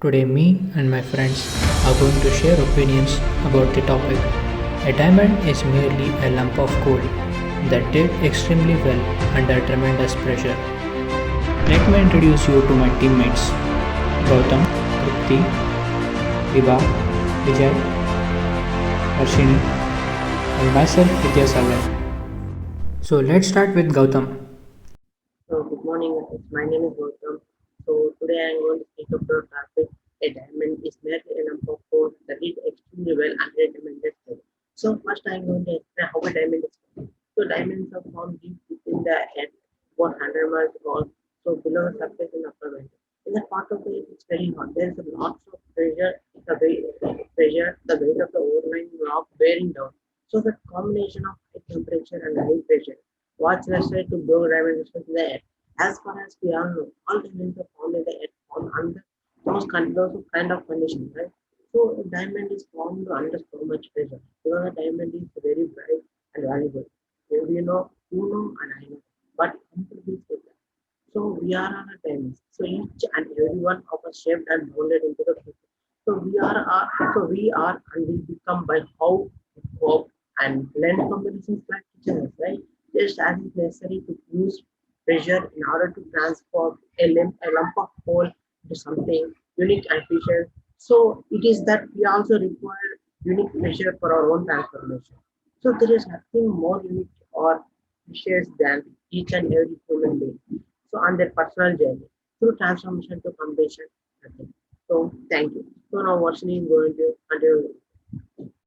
Today, me and my friends are going to share opinions about the topic. A diamond is merely a lump of coal that did extremely well under tremendous pressure. Let me introduce you to my teammates Gautam, Trupti, Viva, Vijay, Harshini, and myself Vidyasagar. So, let's start with Gautam. So good morning, guys. My name is Gautam. So today I am going to speak about the topic. A diamond is merely a lump of coal that is extremely well under a diamond state. So first I am going to explain how a diamond is formed. So diamonds are formed deep within the earth, 100 miles long, so below the surface in upper vent. In that part of the earth, it's very hot. There is a lot of the weight of the overlying rock bearing down. So the combination of high temperature and high pressure what's necessary to grow diamond systems in the air. As far as we all know, all diamonds are formed in the air, formed under those kind of conditions, right? So a diamond is formed under so much pressure. Because a diamond is very bright and valuable. You know, and I know. But completely with that. So we are on a diamond. So each and every one of us shaped and molded into the future. So we are and we become by how we work and learn from the lessons like teachers, right? Just as it's necessary to use pressure in order to transform a lump of coal into something unique and precious. So it is that we also require unique pressure for our own transformation. So there is nothing more unique or precious than each and every human being. So on their personal journey through transformation to completion, nothing. So thank you. So now Varshini is going to continue.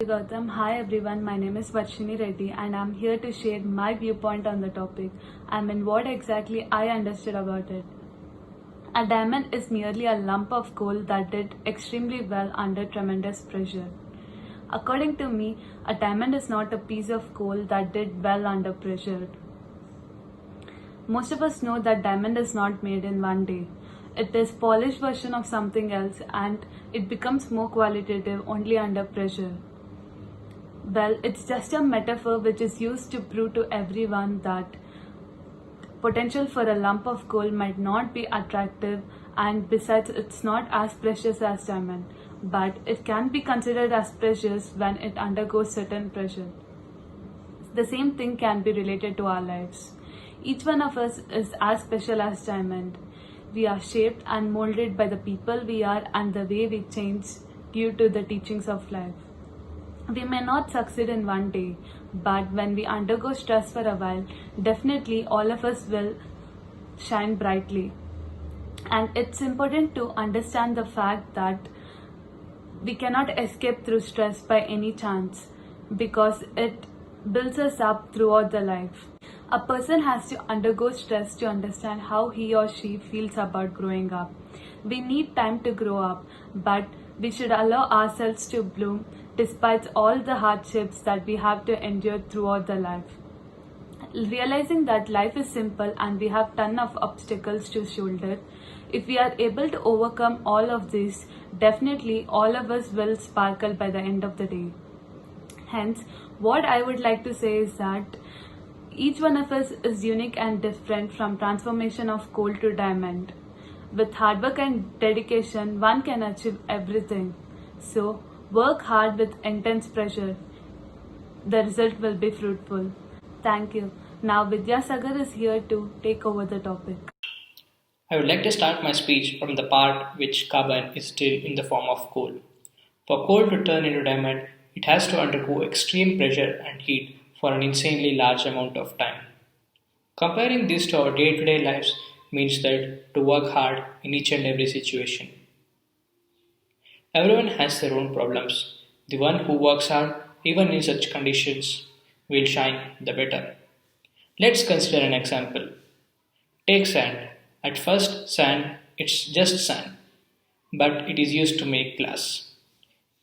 Gautam. Hi everyone, my name is Varshini Reddy and I'm here to share my viewpoint on the topic. What exactly I understood about it. A diamond is merely a lump of coal that did extremely well under tremendous pressure. According to me, a diamond is not a piece of coal that did well under pressure. Most of us know that diamond is not made in one day. It is polished version of something else and it becomes more qualitative only under pressure. Well, it's just a metaphor which is used to prove to everyone that potential for a lump of coal might not be attractive, and besides it's not as precious as diamond, but it can be considered as precious when it undergoes certain pressure. The same thing can be related to our lives. Each one of us is as special as diamond. We are shaped and molded by the people we are and the way we change due to the teachings of life. We may not succeed in one day, but when we undergo stress for a while, definitely all of us will shine brightly. And it's important to understand the fact that we cannot escape through stress by any chance because it builds us up throughout the life. A person has to undergo stress to understand how he or she feels about growing up. We need time to grow up, but we should allow ourselves to bloom despite all the hardships that we have to endure throughout the life. Realizing that life is simple and we have ton of obstacles to shoulder, if we are able to overcome all of this, definitely all of us will sparkle by the end of the day. Hence, what I would like to say is that each one of us is unique and different from transformation of coal to diamond. With hard work and dedication, one can achieve everything. So, work hard with intense pressure. The result will be fruitful. Thank you. Now Vidyasagar is here to take over the topic. I would like to start my speech from the part which carbon is still in the form of coal. For coal to turn into diamond, it has to undergo extreme pressure and heat for an insanely large amount of time. Comparing this to our day to day lives means that to work hard in each and every situation. Everyone has their own problems. The one who works hard, even in such conditions, will shine the better. Let's consider an example. Take sand. At first, sand, it's just sand, but it is used to make glass.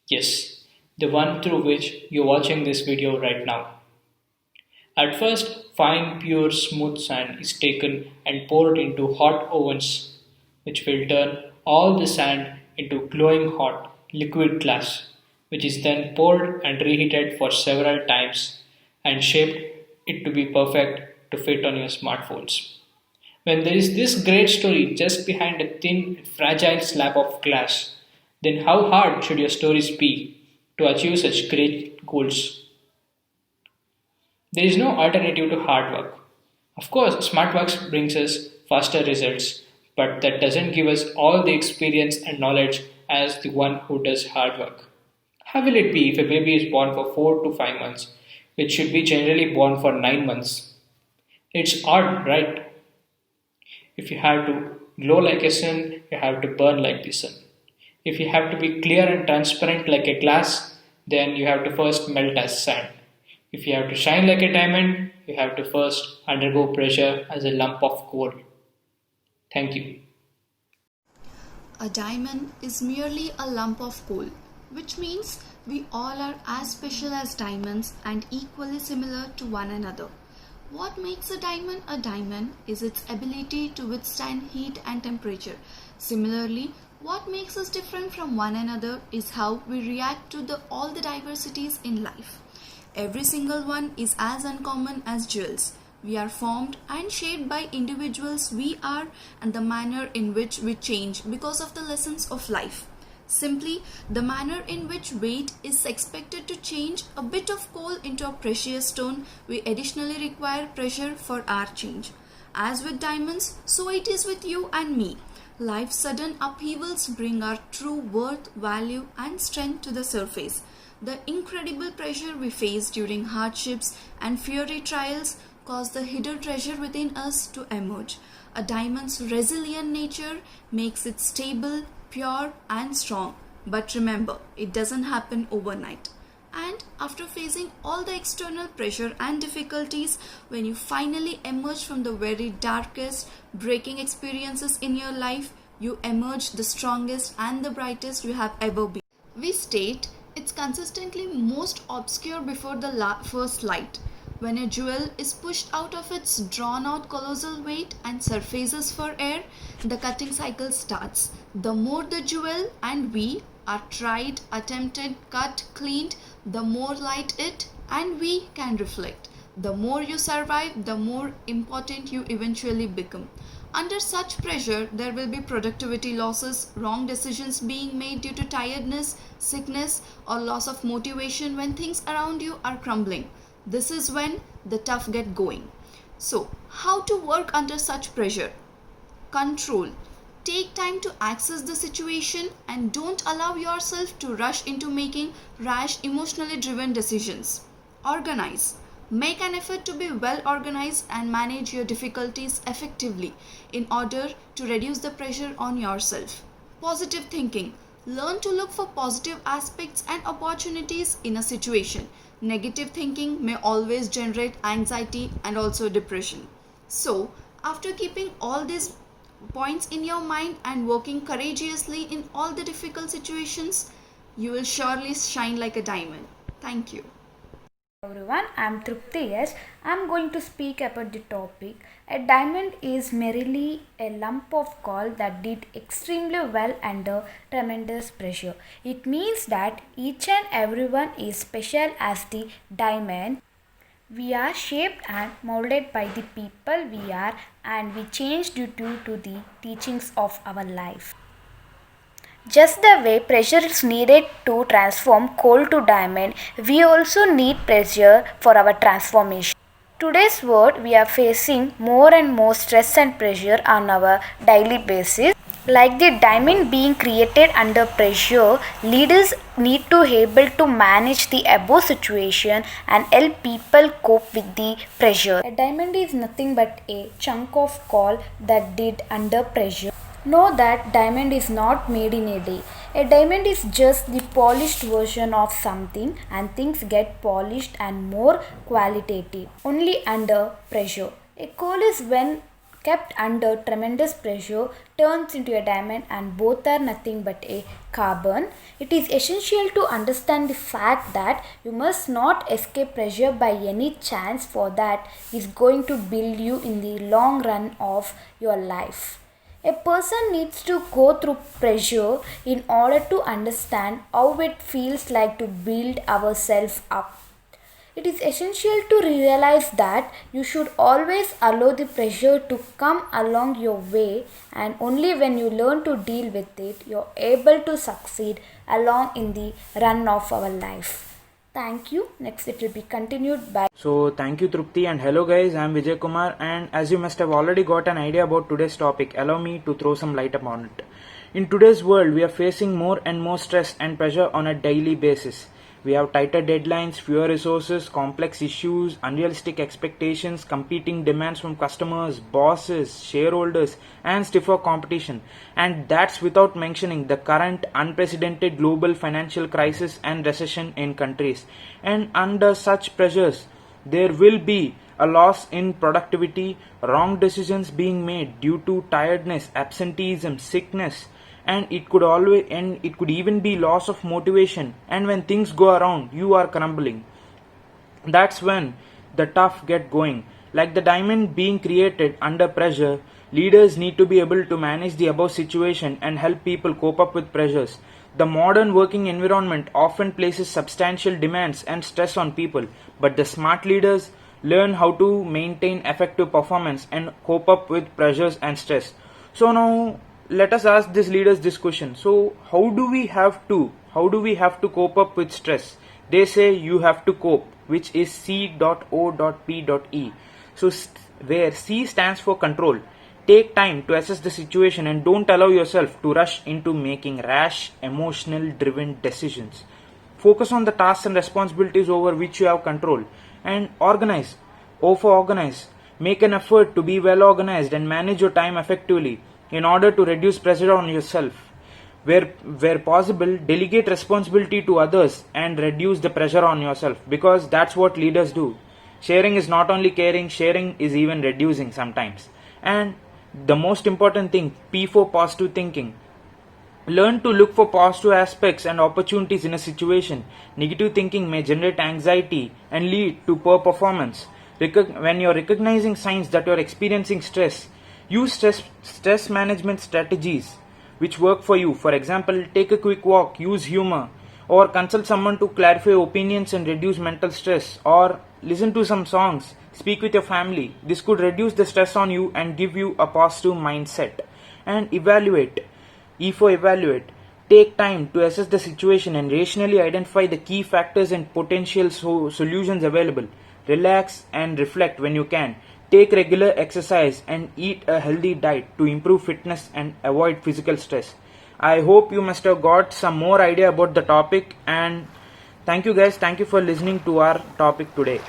Yes, the one through which you're watching this video right now. At first, fine, pure, smooth sand is taken and poured into hot ovens, which will turn all the sand into glowing hot liquid glass, which is then poured and reheated for several times and shaped it to be perfect to fit on your smartphones. When there is this great story just behind a thin, fragile slab of glass, then how hard should your stories be to achieve such great goals? There is no alternative to hard work. Of course, smart work brings us faster results, but that doesn't give us all the experience and knowledge as the one who does hard work. How will it be if a baby is born for 4 to 5 months, which should be generally born for 9 months? It's odd, right? If you have to glow like a sun, you have to burn like the sun. If you have to be clear and transparent like a glass, then you have to first melt as sand. If you have to shine like a diamond, you have to first undergo pressure as a lump of coal. Thank you. A diamond is merely a lump of coal, which means we all are as special as diamonds and equally similar to one another. What makes a diamond is its ability to withstand heat and temperature. Similarly, what makes us different from one another is how we react to all the diversities in life. Every single one is as uncommon as jewels. We are formed and shaped by individuals we are and the manner in which we change because of the lessons of life. Simply, the manner in which weight is expected to change a bit of coal into a precious stone, we additionally require pressure for our change. As with diamonds, so it is with you and me. Life's sudden upheavals bring our true worth, value, and strength to the surface. The incredible pressure we face during hardships and fiery trials cause the hidden treasure within us to emerge. A diamond's resilient nature makes it stable, pure, and strong. But remember, it doesn't happen overnight. And after facing all the external pressure and difficulties, when you finally emerge from the very darkest, breaking experiences in your life, you emerge the strongest and the brightest you have ever been. We state it's consistently most obscure before the first light. When a jewel is pushed out of its drawn out colossal weight and surfaces for air, the cutting cycle starts. The more the jewel and we are tried, attempted, cut, cleaned, the more light it and we can reflect. The more you survive, the more important you eventually become. Under such pressure, there will be productivity losses, wrong decisions being made due to tiredness, sickness, or loss of motivation when things around you are crumbling. This is when the tough get going. So, how to work under such pressure? Control. Take time to access the situation and don't allow yourself to rush into making rash, emotionally driven decisions. Organize. Make an effort to be well organized and manage your difficulties effectively in order to reduce the pressure on yourself. Positive thinking. Learn to look for positive aspects and opportunities in a situation. Negative thinking may always generate anxiety and also depression. So, after keeping all these points in your mind and working courageously in all the difficult situations, you will surely shine like a diamond. Thank you. Everyone, I'm Trupti. Yes, I'm going to speak about the topic. A diamond is merely a lump of coal that did extremely well under tremendous pressure. It means that each and everyone is special as the diamond. We are shaped and molded by the people we are, and we change due to the teachings of our life. Just the way pressure is needed to transform coal to diamond, we also need pressure for our transformation. Today's world, we are facing more and more stress and pressure on our daily basis. Like the diamond being created under pressure, leaders need to able to manage the above situation and help people cope with the pressure. A diamond is nothing but a chunk of coal that did under pressure. Know that diamond is not made in a day. A diamond is just the polished version of something, and things get polished and more qualitative only under pressure. A coal is when kept under tremendous pressure turns into a diamond, and both are nothing but a carbon. It is essential to understand the fact that you must not escape pressure by any chance, for that is going to build you in the long run of your life. A person needs to go through pressure in order to understand how it feels like to build ourselves up. It is essential to realize that you should always allow the pressure to come along your way, and only when you learn to deal with it, you're able to succeed along in the run of our life. Thank you. Next, it will be continued by. So thank you Trupti, and hello guys, I am Vijay Kumar, and as you must have already got an idea about today's topic, allow me to throw some light upon it. In today's world, we are facing more and more stress and pressure on a daily basis. We have tighter deadlines, fewer resources, complex issues, unrealistic expectations, competing demands from customers, bosses, shareholders, and stiffer competition. And that's without mentioning the current unprecedented global financial crisis and recession in countries. And under such pressures, there will be a loss in productivity, wrong decisions being made due to tiredness, absenteeism, sickness, and it could even be loss of motivation. And when things go around, you are crumbling. That's when the tough get going. Like the diamond being created under pressure, leaders need to be able to manage the above situation and help people cope up with pressures. The modern working environment often places substantial demands and stress on people, but the smart leaders learn how to maintain effective performance and cope up with pressures and stress. So now let us ask these leaders this question. So how do we have to cope up with stress? They say you have to cope, which is C.O.P.E. So where C stands for control. Take time to assess the situation and don't allow yourself to rush into making rash, emotional driven decisions. Focus on the tasks and responsibilities over which you have control, and organize. Over-organize. Make an effort to be well organized and manage your time effectively in order to reduce pressure on yourself. Where possible, delegate responsibility to others and reduce the pressure on yourself, because that's what leaders do. Sharing is not only caring, sharing is even reducing sometimes. And the most important thing, P for positive thinking. Learn to look for positive aspects and opportunities in a situation. Negative thinking may generate anxiety and lead to poor performance. When you're recognizing signs that you're experiencing stress, use stress management strategies which work for you. For example, take a quick walk, use humor, or consult someone to clarify opinions and reduce mental stress, or listen to some songs, speak with your family. This could reduce the stress on you and give you a positive mindset. And evaluate. E for evaluate. Take time to assess the situation and rationally identify the key factors and potential solutions available. Relax and reflect when you can. Take regular exercise and eat a healthy diet to improve fitness and avoid physical stress. I hope you must have got some more idea about the topic, and thank you guys. Thank you for listening to our topic today.